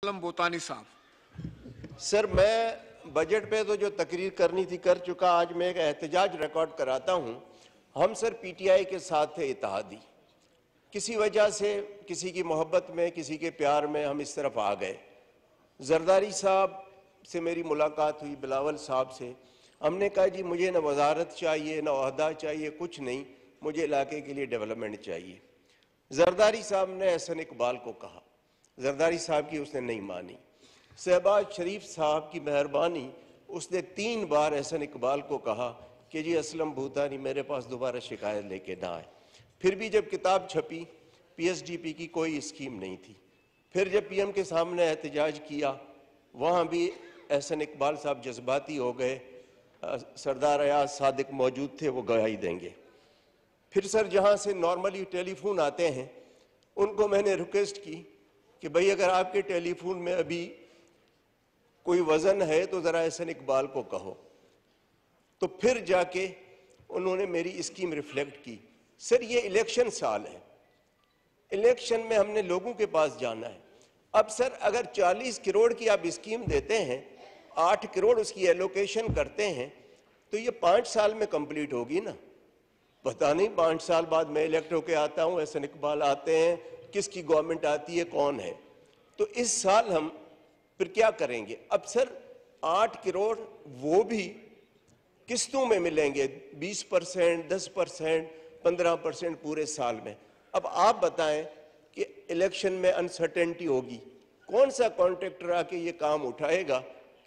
असलम भूतानी साहब। सर, मैं बजट पे तो जो तकरीर करनी थी कर चुका। आज मैं एक एहतजाज रिकॉर्ड कराता हूँ। हम सर पीटीआई के साथ थे इत्तेहादी, किसी वजह से, किसी की मोहब्बत में, किसी के प्यार में हम इस तरफ आ गए। जरदारी साहब से मेरी मुलाकात हुई, बिलावल साहब से। हमने कहा जी मुझे न वजारत चाहिए, न ओहदा चाहिए, कुछ नहीं, मुझे इलाके के लिए डेवलपमेंट चाहिए। जरदारी साहब ने एहसन इकबाल को कहा, जरदारी साहब की उसने नहीं मानी। शहबाज शरीफ साहब की मेहरबानी, उसने 3 बार एहसन इकबाल को कहा कि जी असलम भूतानी मेरे पास दोबारा शिकायत लेके ना आए। फिर भी जब किताब छपी, पीएसडीपी की कोई स्कीम नहीं थी। फिर जब पीएम के सामने एहतजाज किया, वहाँ भी एहसन इकबाल साहब जज्बाती हो गए। सरदार अयाज सादिक मौजूद थे, वो गवाही देंगे। फिर सर जहाँ से नॉर्मली टेलीफोन आते हैं, उनको मैंने रिक्वेस्ट की कि भाई अगर आपके टेलीफोन में अभी कोई वजन है तो ज़रा एहसन इकबाल को कहो। तो फिर जाके उन्होंने मेरी स्कीम रिफ्लेक्ट की। सर ये इलेक्शन साल है, इलेक्शन में हमने लोगों के पास जाना है। अब सर अगर 40 करोड़ की आप स्कीम देते हैं, 8 करोड़ उसकी एलोकेशन करते हैं, तो ये 5 साल में कंप्लीट होगी ना। पता नहीं 5 साल बाद मैं इलेक्ट होके आता हूँ, एहसन इकबाल आते हैं, किसकी गवर्नमेंट आती है, कौन है। तो इस साल हम फिर क्या करेंगे। अब सर 8 करोड़ वो भी किस्तों में मिलेंगे, 20%, 10%, 15% पूरे साल में। अब आप बताएं कि इलेक्शन में अनसर्टेनिटी होगी, कौन सा कॉन्ट्रैक्टर आके ये काम उठाएगा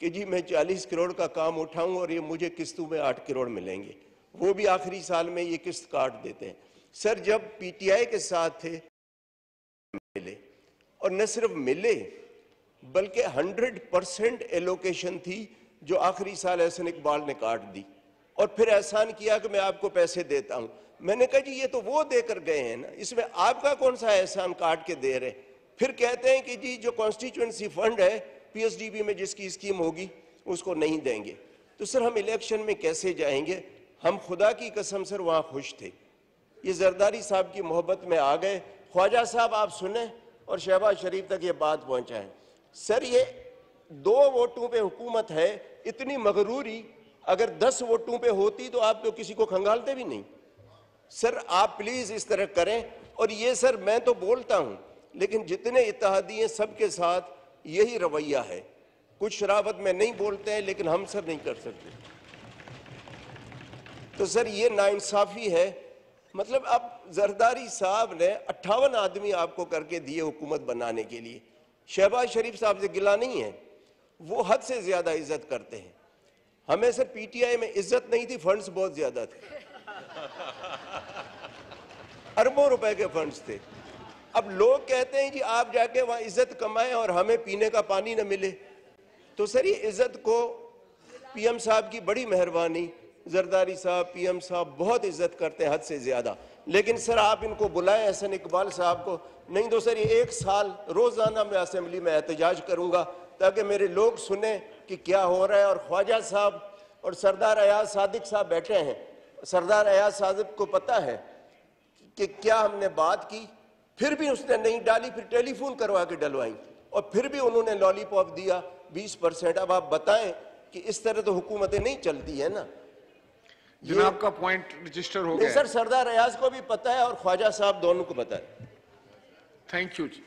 कि जी मैं 40 करोड़ का काम उठाऊं और ये मुझे किस्तों में 8 करोड़ मिलेंगे, वो भी आखिरी साल में ये किस्त काट देते हैं। सर जब पीटीआई के साथ थे मिले, और न सिर्फ मिले बल्कि 100% एलोकेशन थी जो आखिरी साल एहसन इकबाल ने काट दी। और फिर एहसान किया कि मैं आपको पैसे देता हूं। मैंने कहा जी ये तो वो देकर गए हैं ना, इसमें आपका कौन सा एहसान काट के दे रहे। फिर कहते हैं कि जी जो कॉन्स्टिट्यूएंसी फंड है पीएसडीबी में जिसकी स्कीम होगी उसको नहीं देंगे। तो सर हम इलेक्शन में कैसे जाएंगे। हम खुदा की कसम सर वहां खुश थे, ये जरदारी साहब की मोहब्बत में आ गए। ख्वाजा साहब आप सुने और शहबाज शरीफ तक ये बात पहुंचाएं। सर ये 2 वोटों पे हुकूमत है, इतनी मगरूरी अगर 10 वोटों पे होती तो आप तो किसी को खंगालते भी नहीं। सर आप प्लीज इस तरह करें। और ये सर मैं तो बोलता हूं, लेकिन जितने इत्तेहादी हैं सबके साथ यही रवैया है। कुछ शराबत में नहीं बोलते हैं, लेकिन हम सर नहीं कर सकते। तो सर ये नाइंसाफी है। मतलब अब जरदारी साहब ने 58 आदमी आपको करके दिए हुकूमत बनाने के लिए। शहबाज शरीफ साहब से गिला नहीं है, वो हद से ज्यादा इज्जत करते हैं। हमें सर पीटीआई में इज्जत नहीं थी, फंड्स बहुत ज्यादा थे, अरबों रुपए के फंड्स थे। अब लोग कहते हैं जी आप जाके वहां इज्जत कमाएं और हमें पीने का पानी न मिले। तो सर ये इज्जत को पीएम साहब की बड़ी मेहरबानी, जरदारी साहब, पीएम साहब बहुत इज्जत करते हैं हद से ज्यादा। लेकिन सर आप इनको बुलाएं एहसन इकबाल साहब को, नहीं तो सर ये 1 साल रोजाना मैं असेंबली में एहतजाज करूंगा ताकि मेरे लोग सुने कि क्या हो रहा है। और ख्वाजा साहब और सरदार अयाज सादिक साहब बैठे हैं। सरदार अयाज सादिक को पता है कि क्या हमने बात की, फिर भी उसने नहीं डाली। फिर टेलीफोन करवा के डलवाई और फिर भी उन्होंने लॉलीपॉप दिया 20%। अब आप बताएं कि इस तरह तो हुकूमतें नहीं चलती है ना। जनाब का पॉइंट रजिस्टर हो गया। सर सरदार अयाज को भी पता है और ख्वाजा साहब दोनों को पता है। Thank you ji.